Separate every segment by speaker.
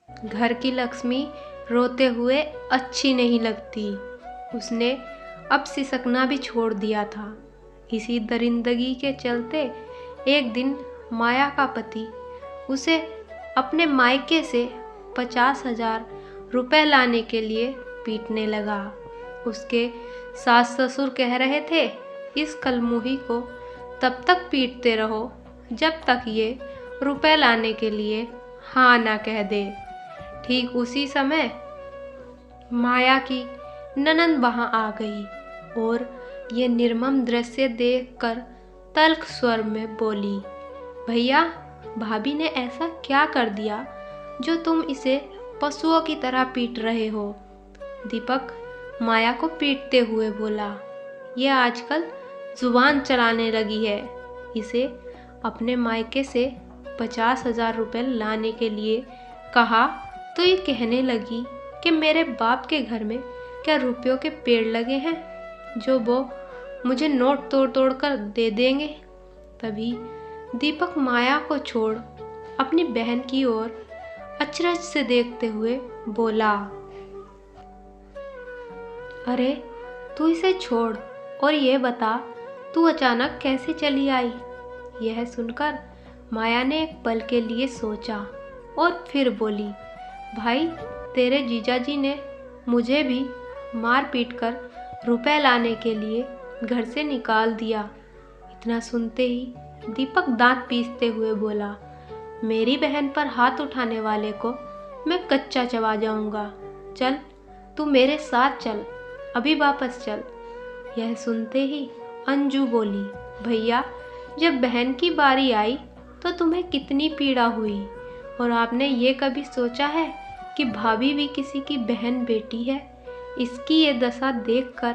Speaker 1: घर की लक्ष्मी रोते हुए अच्छी नहीं लगती। उसने अब सिसकना भी छोड़ दिया था। इसी दरिंदगी के चलते एक दिन माया का पति उसे अपने मायके से 50,000 रुपए लाने के लिए पीटने लगा। उसके सास ससुर कह रहे थे, इस कलमुही को तब तक पीटते रहो जब तक ये रुपए लाने के लिए हाँ ना कह दे। ठीक उसी समय माया की ननंद वहां आ गई और ये निर्मम दृश्य देखकर तल्ख स्वर में बोली, भैया, भाभी ने ऐसा क्या कर दिया जो तुम इसे पशुओं की तरह पीट रहे हो? दीपक माया को पीटते हुए बोला, ये आजकल जुबान चलाने लगी है। इसे अपने मायके से 50,000 रुपये लाने के लिए कहा तो ये कहने लगी कि मेरे बाप के घर में क्या रुपयों के पेड़ लगे हैं जो वो मुझे नोट तोड़ तोड़ कर दे देंगे। तभी दीपक माया को छोड़ अपनी बहन की ओर अचरज से देखते हुए बोला, अरे तू इसे छोड़ और ये बता तू अचानक कैसे चली आई? यह सुनकर माया ने एक पल के लिए सोचा और फिर बोली, भाई, तेरे जीजाजी ने मुझे भी मार पीट कर रुपए लाने के लिए घर से निकाल दिया। इतना सुनते ही दीपक दांत पीसते हुए बोला, मेरी बहन पर हाथ उठाने वाले को मैं कच्चा चबा जाऊंगा। चल, तू मेरे साथ चल, अभी वापस चल। यह सुनते ही अंजू बोली, भैया, जब बहन की बारी आई तो तुम्हें कितनी पीड़ा हुई और आपने ये कभी सोचा है कि भाभी भी किसी की बहन बेटी है? इसकी ये दशा देखकर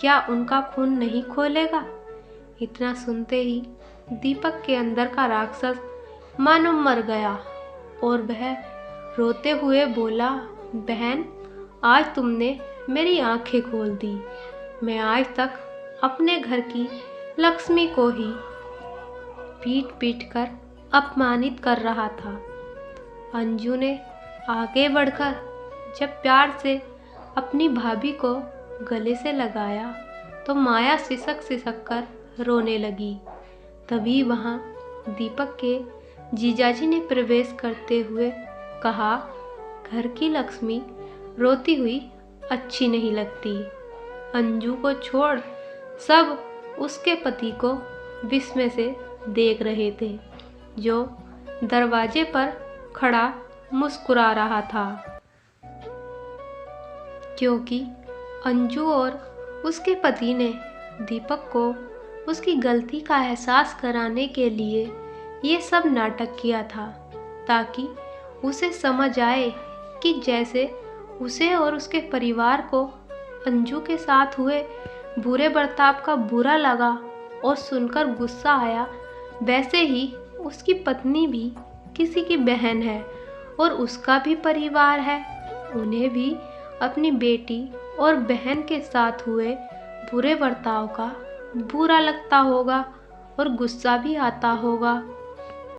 Speaker 1: क्या उनका खून नहीं खोलेगा? इतना सुनते ही दीपक के अंदर का राक्षस मानो मर गया और वह रोते हुए बोला, बहन, आज तुमने मेरी आंखें खोल दी। मैं आज तक अपने घर की लक्ष्मी को ही पीट पीट कर अपमानित कर रहा था। अंजू ने आगे बढ़कर जब प्यार से अपनी भाभी को गले से लगाया तो माया सिसक सिसक कर रोने लगी। तभी वहां दीपक के जीजाजी ने प्रवेश करते हुए कहा, घर की लक्ष्मी रोती हुई अच्छी नहीं लगती। अंजू को छोड़ सब उसके पति को विस्मय से देख रहे थे, जो दरवाजे पर खड़ा मुस्कुरा रहा था, क्योंकि अंजू और उसके पति ने दीपक को उसकी गलती का एहसास कराने के लिए ये सब नाटक किया था, ताकि उसे समझ आए कि जैसे उसे और उसके परिवार को अंजू के साथ हुए बुरे बर्ताव का बुरा लगा और सुनकर गुस्सा आया, वैसे ही उसकी पत्नी भी किसी की बहन है और उसका भी परिवार है। उन्हें भी अपनी बेटी और बहन के साथ हुए बुरे बर्ताव का बुरा लगता होगा और गुस्सा भी आता होगा।